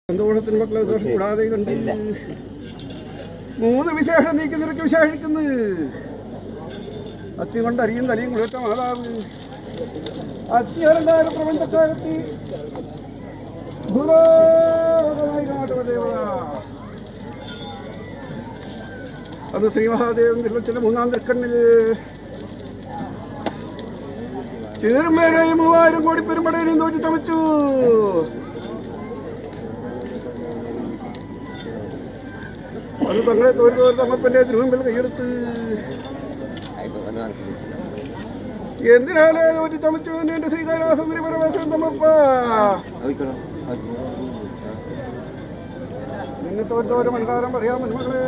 സന്തോഷത്തിന് മക്കളെ ദോഷം കൂടാതെ കണ്ട് മൂന്ന് വിശേഷം നീക്കി നിരക്ക് വിശേഷിക്കുന്നു. അത്തി കൊണ്ട് അരിയും തലയും കുളിച്ച മാതാവ് അത്യലങ്കാര പ്രപഞ്ചക്കാരത്തി ഭൂലോകമായി നാട്ടുദേവത. അത് ശ്രീ മഹാദേവൻ നിർവചിച്ച മൂന്നാം തൃക്കണ്ണില് ചേർമേരെയും 3000 കോടി പെരുമടയിലും തോറ്റി തമച്ചു. അത് തങ്ങളെ തോറ്റവർ തമ്മപ്പന്റെ തിരുവമ്പിൽ കൈയെടുത്ത് എന്തിനാലേ തോറ്റി തമച്ചു എന്റെ ശ്രീകൈലാസപുരി പരമേശ്വരൻ തമ്മപ്പ. നിന്നെ തോറ്റവരെ മനകാരം പറയാം മന്മകളെ.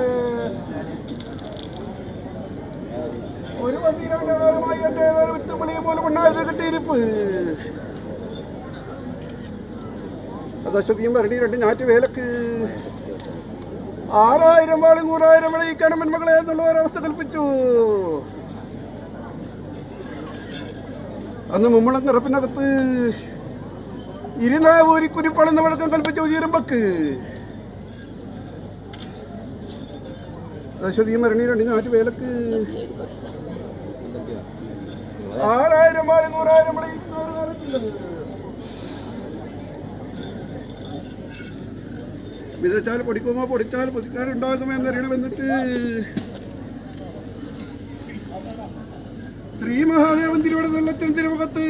ഒരു 12 കാലമായി എന്റെ വിത്തുമണിയെ പോലെ കൊണ്ടായത് കിട്ടിയിരിപ്പ്. അത് അശ്വതിയും ഭരണി 2 ഞാറ്റ് വേലക്ക് 6000 വാളും 100,000 വിളയിക്കാനും മന്മകളെ എന്നുള്ള ഒരവസ്ഥ കൽപ്പിച്ചു. അന്ന് മുമ്മളം നിറപ്പിനകത്ത് 24 കുരിപ്പളെന്ന വഴക്കം കൽപ്പിച്ചു ഉയരുമ്പക്ക്. അശ്വതിയും ഭരണി 2 ഞാറ്റ് വേലക്ക് 6000 വാളും 100,000 വിളയിക്കുന്ന ഒരു കാലത്തില്ല. വിതച്ചാൽ പൊടിക്കുമോ പൊടിച്ചാൽ പൊതിക്കാനുണ്ടാകുമോ എന്നറിയണം. എന്നിട്ട് ശ്രീ മഹാദേവൻ തിരുവടത്തൻ തിരുമുഖത്ത്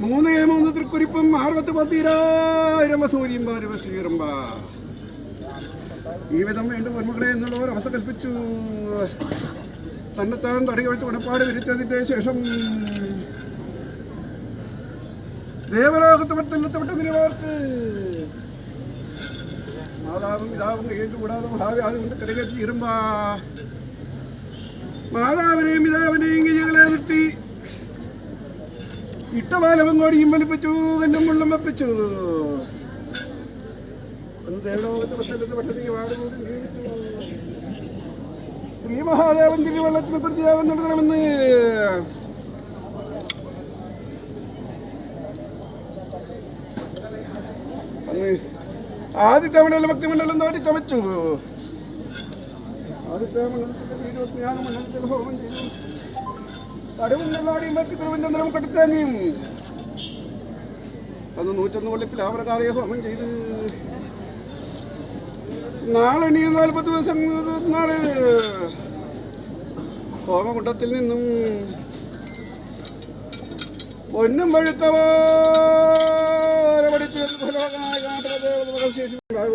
3 തൃക്കുരിപ്പും 60,10,000 വസൂരിയും പാരവശീറുമ്പ ഈ വിധം വേണ്ട പൊന്മകളെ എന്നുള്ള ഒരവസ്ഥ കൽപ്പിച്ചു. തന്നെത്താൻ തടകി വെച്ച് ഉടപ്പാട് വിരിച്ചതിന്റെ ശേഷം ദേവലോകത്ത് പെട്ടെന്നെത്തപ്പെട്ട നിലവാർക്ക് മാതാവും പിതാവും കേട്ടുകൂടാതെ ഭാവി അതുകൊണ്ട് കരകയറ്റി ഇരുമ്പ മാതാവിനെയും പിതാവിനെയും ഞങ്ങളെ നിർത്തി ഇട്ടപാലവും കോടിയും വലിപ്പിച്ചു. കല്ലും മുള്ളും വെപ്പിച്ചു. ഒന്ന് ദേവലോകത്ത് പെട്ടെന്ന് വാടുപോലും ജീവിച്ചു. ശ്രീ മഹാദേവൻ തിരുവള്ളത്തിന് പ്രതിയാവൻ നൽകണമെന്ന് അന്ന് ആദ്യത്തെ മണ്ഡലം ഭക്തിമണ്ഡലം തോറ്റി ചമച്ചു. ആദ്യത്തെ മണ്ഡലത്തിന്റെ 24 മണ്ഡലത്തിൽ ഹോമം ചെയ്തു. കടുവും നെല്ലാടിയും മറ്റ് തിരുവനന്തപുരം കടുത്താനിയും അന്ന് 101 വള്ളിപ്പിൽ ആവറകാറിയ ഹോമം ചെയ്ത് നാളെ 40 ദിവസം നാളെ ഹോമകുണ്ടത്തിൽ നിന്നും പൊന്നും പഴുത്തവ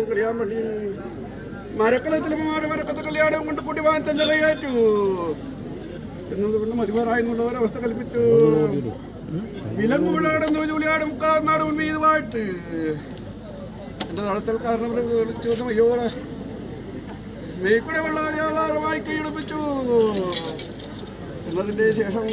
കഴിയാൻ വേണ്ടി മരക്കളത്തിൽ മരക്കത്ത് കല്യാണം കൊണ്ട് കൂട്ടി വാങ്ങി തന്നെ കൈയാറ്റു എന്നതുകൊണ്ട് മതിമാറായെന്നുള്ള ഒരവസ്ഥ കൽപ്പിച്ചു. വിലങ്ങൂടാടും ജൂലിയാടും മുക്കാന്നാട് മുൻപ് ഇതുമായിട്ട് എന്റെ നടത്തൽ കാരണം വിളിച്ചു അയ്യോളെ മേക്കൂടെ വെള്ളാകാരമായി കൈയെടുപ്പിച്ചു എന്നതിന്റെ ശേഷം